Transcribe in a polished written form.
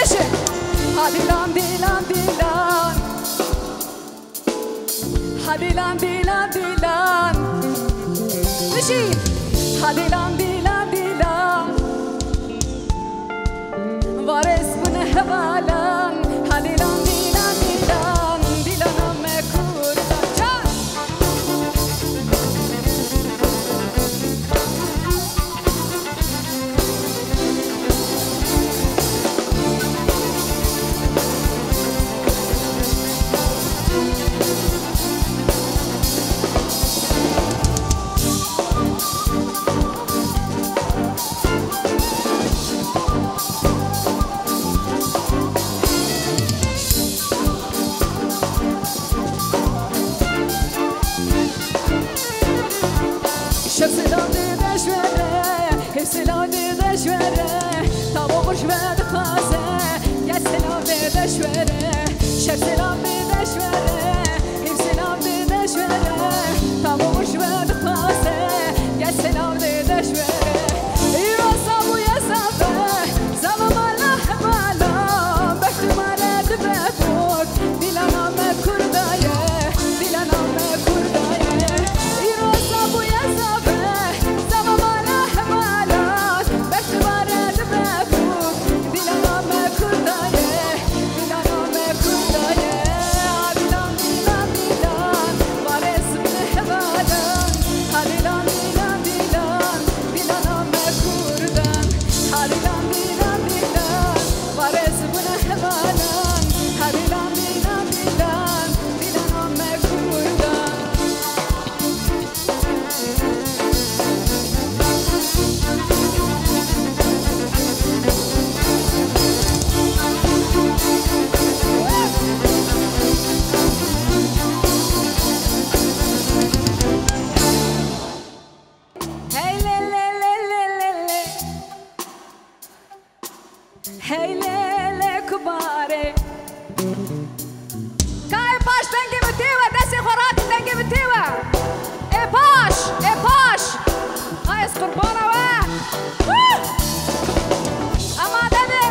باشه هدیلان دیلان دیلان هدیلان دیلان دیلان بشین هدیلان دیلان دیلان وارث بونه حوالان هدیلان دیلان دیلان دیلانم کردن چند سلام دشوره تا بخورش بد خازه یه سلام دشوره شب سلام دشوره این سلام دشوره تا بخورش بد خازه یه سلام دشوره ای واسه بوی صفه زمان مالا حمالا بخت مرد بفور دیلانم کردایه دیلانم کردایه ای واسه بوی صفه زمان مالا حمالا Hey lele kubare Kai pash dengi bitiwa desi khorati dengi bitiwa E pash Ay es qurbana wa Ama dede